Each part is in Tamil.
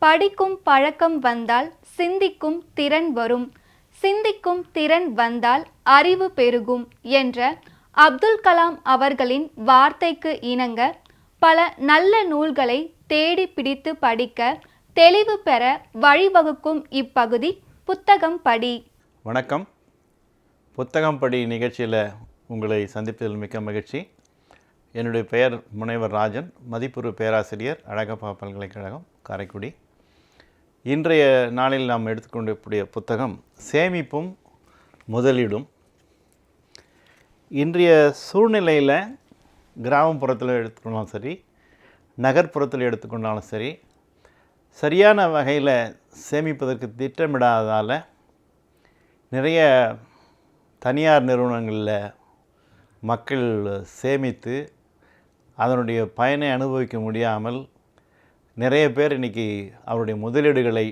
படிக்கும் பழக்கம் வந்தால் சிந்திக்கும் திறன் வரும், சிந்திக்கும் திறன் வந்தால் அறிவு பெருகும் என்ற அப்துல் கலாம் அவர்களின் வார்த்தைக்கு இணங்க பல நல்ல நூல்களை தேடி பிடித்து படிக்க தெளிவு பெற வழிவகுக்கும் இப்பகுதி புத்தகம் படி. வணக்கம். புத்தகம் படி நிகழ்ச்சியில் உங்களை சந்திப்பதில் மிக்க மகிழ்ச்சி. என்னுடைய பெயர் முனைவர் ராஜன், மதிப்புறு பேராசிரியர், அழகப்பா பல்கலைக்கழகம், காரைக்குடி. இன்றைய நாளில் நாம் எடுத்துக்கொண்டிருக்கூடிய புத்தகம் சேமிப்பும் முதலீடும். இன்றைய சூழ்நிலையில் கிராமப்புறத்தில் எடுத்துக்கொண்டாலும் சரி, நகர்ப்புறத்தில் எடுத்துக்கொண்டாலும் சரி, சரியான வகையில் சேமிப்பதற்கு திட்டமிடாததால் நிறைய தனியார் நிறுவனங்களில் மக்கள் சேமித்து அதனுடைய பயனை அனுபவிக்க முடியாமல் நிறைய பேர் இன்றைக்கி அவருடைய முதலீடுகளை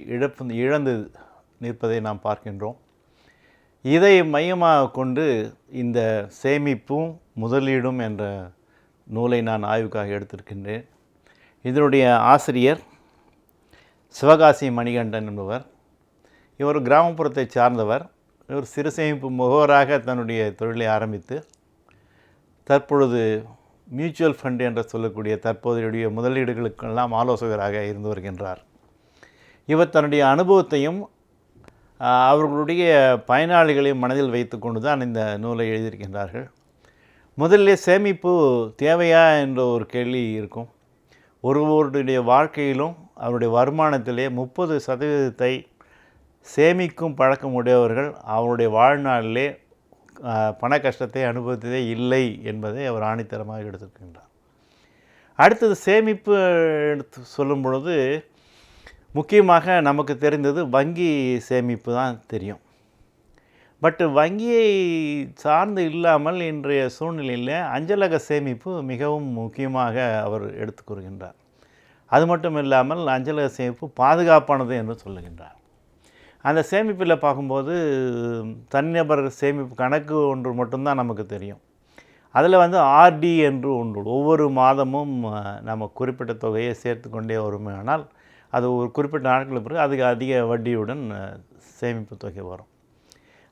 இழந்து நிற்பதை நாம் பார்க்கின்றோம். இதை மையமாக கொண்டு இந்த சேமிப்பும் முதலீடும் என்ற நூலை நான் ஆய்வுக்காக எடுத்திருக்கின்றேன். இதனுடைய ஆசிரியர் சிவகாசி மணிகண்டன் என்பவர். இவர் கிராமப்புறத்தை சார்ந்தவர். இவர் சிறு சேமிப்பு முகவராக தன்னுடைய தொழிலை ஆரம்பித்து தற்பொழுது மியூச்சுவல் ஃபண்ட் என்று சொல்லக்கூடிய தற்போதைய முதலீடுகளுக்கெல்லாம் ஆலோசகராக இருந்து வருகின்றார். இவர் தன்னுடைய அனுபவத்தையும் அவர்களுடைய பயனாளிகளையும் மனதில் வைத்து கொண்டு தான் இந்த நூலை எழுதியிருக்கின்றார்கள். முதலில் சேமிப்பு தேவையா என்ற ஒரு கேள்வி இருக்கும். ஒருவருடைய வாழ்க்கையிலும் அவருடைய வருமானத்திலே 30% சேமிக்கும் பழக்கம் உடையவர்கள் அவருடைய வாழ்நாளிலே பண கஷ்டத்தை அனுபவித்ததே இல்லை என்பதை அவர் ஆணித்தரமாக எடுத்திருக்கின்றார். அடுத்தது சேமிப்பு எடுத்து சொல்லும் பொழுது முக்கியமாக நமக்கு தெரிந்தது வங்கி சேமிப்பு தான் தெரியும். பட் வங்கியை சார்ந்து இல்லாமல் இன்றைய சூழ்நிலையில் அஞ்சலக சேமிப்பு மிகவும் முக்கியமாக அவர் எடுத்துக்கூறுகின்றார். அது மட்டும் இல்லாமல் அஞ்சலக சேமிப்பு பாதுகாப்பானது என்று சொல்லுகின்றார். அந்த சேமிப்பில் பார்க்கும்போது தனிநபர் சேமிப்பு கணக்கு ஒன்று மட்டும்தான் நமக்கு தெரியும். அதில் ஆர்டி என்று ஒன்று, ஒவ்வொரு மாதமும் நம்ம குறிப்பிட்ட தொகையை சேர்த்து கொண்டே வருமானால் அது ஒரு குறிப்பிட்ட நாட்களுக்கு பிறகு அதுக்கு அதிக வட்டியுடன் சேமிப்பு தொகை வரும்.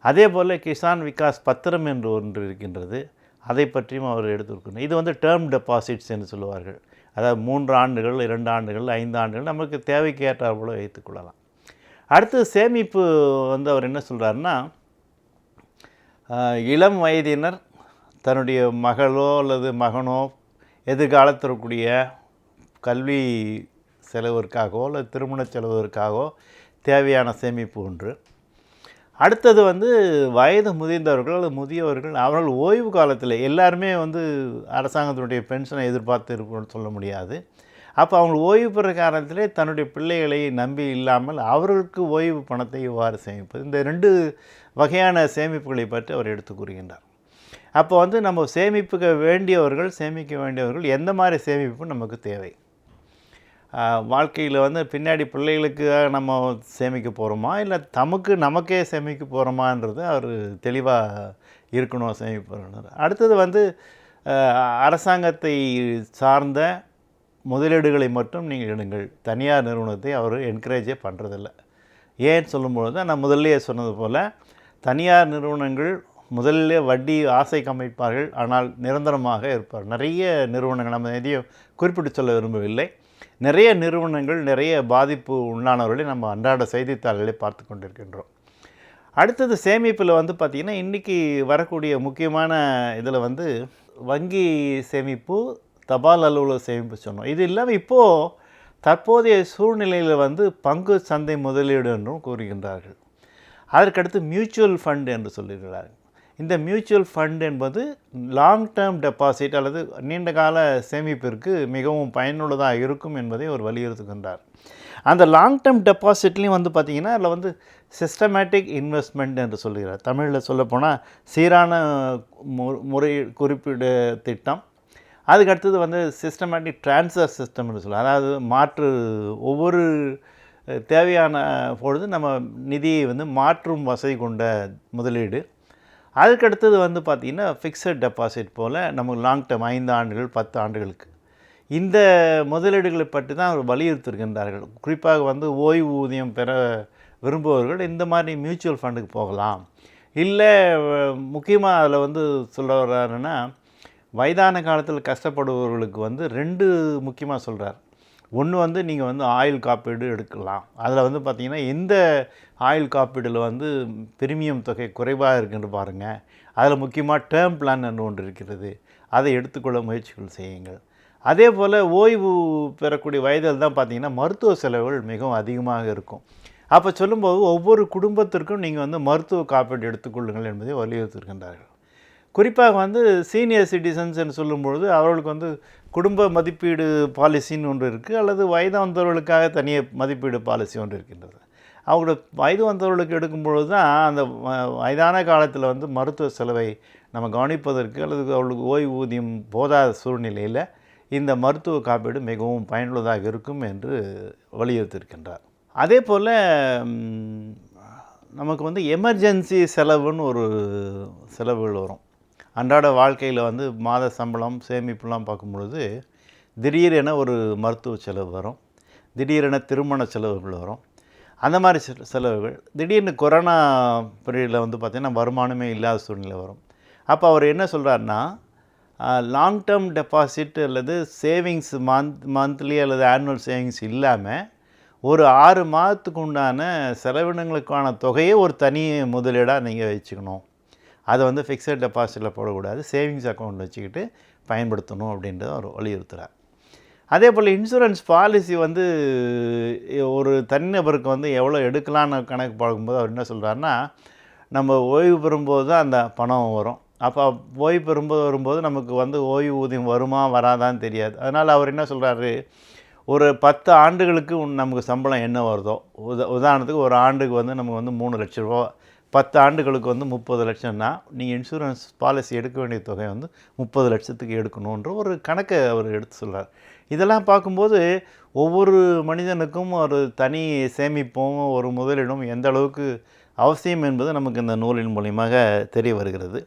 அதே போல் கிசான் விகாஸ் பத்திரம் என்று ஒன்று இருக்கின்றது. அதை பற்றியும் அவர் எடுத்துருக்கணும். இது டேர்ம் டெபாசிட்ஸ் என்று சொல்லுவார்கள். அதாவது 3 ஆண்டுகள், 2 ஆண்டுகள், 5 ஆண்டுகள் நமக்கு தேவைக்கு ஏற்றார் போல வைத்துக்கொள்ளலாம். அடுத்தது சேமிப்பு அவர் என்ன சொல்கிறாருன்னா, இளம் வயதினர் தன்னுடைய மகளோ அல்லது மகனோ எதிர்காலத்திற்குரிய கல்வி செலவிற்காகவோ அல்லது திருமண செலவிற்காகவோ தேவையான சேமிப்பு ஒன்று. அடுத்தது வயது முதிர்ந்தவர்கள் அல்லது முதியவர்கள் அவர்கள் ஓய்வு காலத்தில் எல்லாருமே அரசாங்கத்தினுடைய பென்ஷனை எதிர்பார்த்து இருக்குன்னு சொல்ல முடியாது. அப்போ அவங்க ஓய்வு பெற காலத்திலே தன்னுடைய பிள்ளைகளை நம்பி இல்லாமல் அவர்களுக்கு ஓய்வு பணத்தை எவ்வாறு சேமிப்பது, இந்த 2 வகையான சேமிப்புகளை பற்றி அவர் எடுத்து கூறுகின்றார். அப்போ நம்ம சேமிக்க வேண்டியவர்கள் எந்த மாதிரி சேமிப்பு நமக்கு தேவை, வாழ்க்கையில் பின்னாடி பிள்ளைகளுக்காக நம்ம சேமிக்க போகிறோமா இல்லை நமக்கே சேமிக்க போகிறோமான்றது அவர் தெளிவாக இருக்கணும் சேமிப்பு. அடுத்தது அரசாங்கத்தை சார்ந்த முதலீடுகளை மட்டும் நீங்கள் எடுங்கள். தனியார் நிறுவனத்தை அவர் என்கரேஜே பண்ணுறதில்ல. ஏன்னு சொல்லும்பொழுது நான் முதல்லையே சொன்னது போல் தனியார் நிறுவனங்கள் முதல்ல வட்டி ஆசைக்கு அமைப்பார்கள், ஆனால் நிரந்தரமாக இருப்பார். நிறைய நிறுவனங்கள், நம்ம எதையும் குறிப்பிட்டு சொல்ல விரும்பவில்லை, நிறைய நிறுவனங்கள் நிறைய பாதிப்பு உண்டானவர்களை நம்ம அன்றாட செய்தித்தாள்களை பார்த்து கொண்டிருக்கின்றோம். அடுத்தது சேமிப்பில் பார்த்திங்கன்னா இன்றைக்கி வரக்கூடிய முக்கியமான இதில் வங்கி சேமிப்பு, தபால் அலுவலக சேமிப்பு சொன்னோம். இது இல்லாமல் இப்போது தற்போதைய சூழ்நிலையில் பங்கு சந்தை முதலீடு என்றும் கூறுகின்றார்கள். அதற்கடுத்து மியூச்சுவல் ஃபண்ட் என்று சொல்லுகிறார்கள். இந்த மியூச்சுவல் ஃபண்ட் என்பது லாங் டேர்ம் டெபாசிட் அல்லது நீண்ட கால சேமிப்பிற்கு மிகவும் பயனுள்ளதாக இருக்கும் என்பதை அவர் வலியுறுத்துகின்றார். அந்த லாங் டேர்ம் டெபாசிட்லேயும் பார்த்திங்கன்னா அதில் சிஸ்டமேட்டிக் இன்வெஸ்ட்மெண்ட் என்று சொல்கிறார். தமிழில் சொல்லப்போனால் சீரான முறை குறிப்பீடு திட்டம். அதுக்கடுத்தது சிஸ்டமேட்டிக் ட்ரான்ஸ்ஃபர் சிஸ்டம்னு சொல்லுவாங்க. அதாவது மாற்று ஒவ்வொரு தேவையான பொழுது நம்ம நிதியை மாற்றும் வசதி கொண்ட முதலீடு. அதுக்கடுத்தது பார்த்திங்கன்னா ஃபிக்ஸட் டெபாசிட் போல் நமக்கு லாங் டேர்ம் 5 ஆண்டுகள் 10 ஆண்டுகளுக்கு இந்த முதலீடுகளை பற்றி தான் அவர் வலியுறுத்திருக்கின்றார்கள். குறிப்பாக வந்து ஓய்வூதியம் பெற விரும்புபவர்கள் இந்த மாதிரி மியூச்சுவல் ஃபண்டுக்கு போகலாம். இல்லை முக்கியமாக அதில் வந்து சொல்ல வர்றாருன்னா, வயதான காலத்தில் கஷ்டப்படுபவர்களுக்கு வந்து 2 முக்கியமாக சொல்கிறார். ஒன்று வந்து நீங்கள் வந்து ஆயுள் காப்பீடு எடுக்கலாம். அதில் வந்து பார்த்திங்கன்னா எந்த ஆயுள் காப்பீடில் வந்து பிரீமியம் தொகை குறைவாக இருக்குன்னு பாருங்கள். அதில் முக்கியமாக டேர்ம் பிளான் என்று ஒன்று இருக்கிறது. அதை எடுத்துக்கொள்ள முயற்சிகள் செய்யுங்கள். அதே போல் ஓய்வு பெறக்கூடிய வயதில் தான் பார்த்திங்கன்னா மருத்துவ செலவுகள் மிகவும் அதிகமாக இருக்கும். அப்போ சொல்லும்போது ஒவ்வொரு குடும்பத்திற்கும் நீங்கள் வந்து மருத்துவ காப்பீடு எடுத்துக்கொள்ளுங்கள் என்பதை வலியுறுத்தியிருக்கின்றார்கள். குறிப்பாக வந்து சீனியர் சிட்டிசன்ஸ் என்று சொல்லும்பொழுது அவர்களுக்கு வந்து குடும்ப மதிப்பீடு பாலிசின்னு ஒன்று இருக்குது, அல்லது வயது வந்தவர்களுக்காக தனியாக மதிப்பீடு பாலிசி ஒன்று இருக்கின்றது. அவங்களோட வயது வந்தவர்களுக்கு எடுக்கும்பொழுது தான் அந்த வயதான காலத்தில் வந்து மருத்துவ செலவை நம்ம கவனிப்பதற்கு அல்லது அவர்களுக்கு ஓய்வூதியம் போதாத சூழ்நிலையில் இந்த மருத்துவ காப்பீடு மிகவும் பயனுள்ளதாக இருக்கும் என்று வலியுறுத்தியிருக்கின்றார். அதே போல் நமக்கு வந்து எமர்ஜென்சி செலவுன்னு ஒரு செலவுகள் வரும். அன்றாட வாழ்க்கையில் வந்து மாத சம்பளம் சேமிப்புலாம் பார்க்கும்பொழுது திடீரென ஒரு மருத்துவ செலவு வரும், திடீரென திருமண செலவுகள் வரும். அந்த மாதிரி செலவுகள் திடீர்னு கொரோனா பீரியடில் வந்து பார்த்திங்கன்னா வருமானமே இல்லாத சூழ்நிலை வரும். அப்போ அவர் என்ன சொல்கிறாருன்னா, லாங் டேர்ம் டெபாசிட் அல்லது சேவிங்ஸ் மந்த்லி அல்லது ஆனுவல் சேவிங்ஸ் இல்லாமல் ஒரு 6 மாதத்துக்கு உண்டான செலவினங்களுக்கான தொகையை ஒரு தனி முதலீடாக நீங்கள் வச்சுக்கணும். அதை வந்து ஃபிக்ஸட் டெபாசிட்டில் போடக்கூடாது, சேவிங்ஸ் அக்கௌண்ட் வச்சுக்கிட்டு பயன்படுத்தணும் அப்படின்றத அவர் வலியுறுத்துகிறார். அதே போல் இன்சூரன்ஸ் பாலிசி வந்து ஒரு தனிநபருக்கு வந்து எவ்வளோ எடுக்கலான்னு கணக்கு பார்க்கும்போது அவர் என்ன சொல்கிறாருன்னா, நம்ம ஓய்வு பெறும்போது தான் அந்த பணம் வரும். அப்போ ஓய்வு வரும்போது நமக்கு வந்து ஓய்வூதியம் வருமா வராதான்னு தெரியாது. அதனால் அவர் என்ன சொல்கிறாரு, ஒரு 10 ஆண்டுகளுக்கு நமக்கு சம்பளம் என்ன வருதோ, உதாரணத்துக்கு ஒரு ஆண்டுக்கு வந்து நமக்கு வந்து 3 லட்ச ரூபா, 10 ஆண்டுகளுக்கு வந்து 30 லட்சம்னா நீங்கள் இன்சூரன்ஸ் பாலிசி எடுக்க வேண்டிய தொகை வந்து 30 லட்சத்துக்கு எடுக்கணுன்ற ஒரு கணக்கை அவர் எடுத்து சொல்கிறார். இதெல்லாம் பார்க்கும்போது ஒவ்வொரு மனிதனுக்கும் ஒரு தனி சேமிப்பும் ஒரு முதலீடும் எந்த அளவுக்கு அவசியம் என்பது நமக்கு இந்த நூலின் மூலியமாக தெரிய வருகிறது.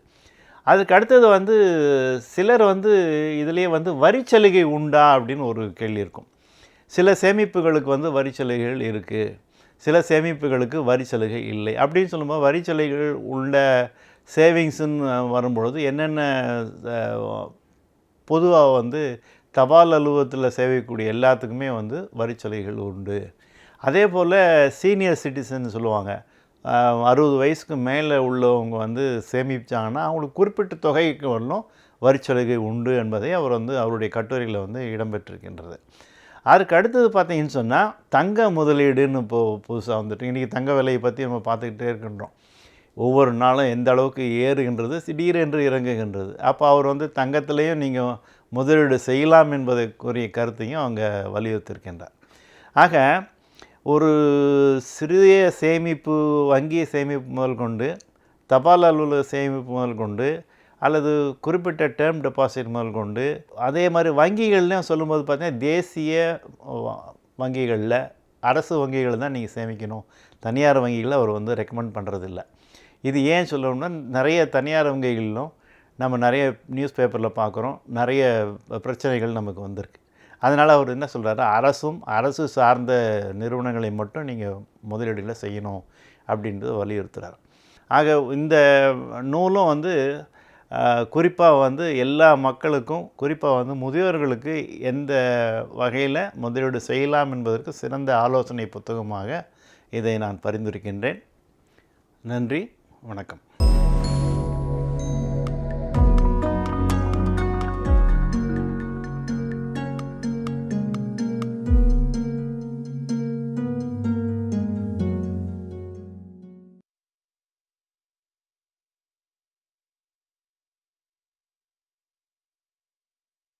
அதுக்கு அடுத்தது வந்து சிலர் வந்து இதிலேயே வந்து வரிச்சலுகை உண்டா அப்படின்னு ஒரு கேள்வி இருக்கும். சில சேமிப்புகளுக்கு வந்து வரிச்சலுகைகள் இருக்குது, சில சேமிப்புகளுக்கு வரிச்சலுகை இல்லை. அப்படின்னு சொல்லும்போது வரிச்சலுகைகள் உள்ள சேவிங்ஸுன்னு வரும்பொழுது என்னென்ன பொதுவாக வந்து தபால் அலுவலகத்தில் சேவைக்கூடிய எல்லாத்துக்குமே வந்து வரிச்சலுகைகள் உண்டு. அதே போல் சீனியர் சிட்டிசன் சொல்லுவாங்க, 60 வயசுக்கு மேலே உள்ளவங்க வந்து சேமிச்சாங்கன்னா அவங்களுக்கு குறிப்பிட்ட தொகைக்கு வரலும் வரிச்சலுகை உண்டு என்பதை அவர் வந்து அவருடைய கட்டுரையில் வந்து இடம்பெற்றிருக்கின்றது. அதுக்கு அடுத்தது பார்த்தீங்கன்னு சொன்னால் தங்க முதலீடுன்னு இப்போது புதுசாக வந்துட்டு இன்றைக்கி தங்க விலையை பற்றி நம்ம பார்த்துக்கிட்டே இருக்கின்றோம். ஒவ்வொரு நாளும் எந்த அளவுக்கு ஏறுகின்றது, திடீரென்று இறங்குகின்றது. அப்போ அவர் வந்து தங்கத்திலையும் நீங்கள் முதலீடு செய்யலாம் என்பதற்குரிய கருத்தையும் அவங்க வலியுறுத்தியிருக்கின்றார். ஆக ஒரு சிறிய சேமிப்பு, வங்கி சேமிப்பு முதல் கொண்டு, தபால் அலுவலக சேமிப்பு முதல் கொண்டு, அல்லது குறிப்பிட்ட டேர்ம் டெபாசிட் முதல் கொண்டு, அதே மாதிரி வங்கிகள்லையும் சொல்லும்போது பார்த்தீங்கன்னா தேசிய வங்கிகளில், அரசு வங்கிகளில் தான் நீங்கள் சேமிக்கணும். தனியார் வங்கிகளில் அவர் வந்து ரெக்கமெண்ட் பண்ணுறதில்ல. இது ஏன் சொல்லணும்னா, நிறைய தனியார் வங்கிகளிலும் நம்ம நிறைய நியூஸ் பேப்பரில் பார்க்குறோம், நிறைய பிரச்சனைகள் நமக்கு வந்திருக்கு. அதனால் அவர் என்ன சொல்கிறாரு, அரசு சார்ந்த நிறுவனங்களை மட்டும் நீங்கள் முதலீடுகளை செய்யணும் அப்படின்றத வலியுறுத்துகிறார். ஆக இந்த நூலும் வந்து குறிப்பாக வந்து எல்லா மக்களுக்கும், குறிப்பாக வந்து முதியோர்களுக்கு எந்த வகையில் முதலீடு செய்யலாம் என்பதற்கு சிறந்த ஆலோசனை புத்தகமாக இதை நான் பரிந்துரைக்கின்றேன். நன்றி, வணக்கம்.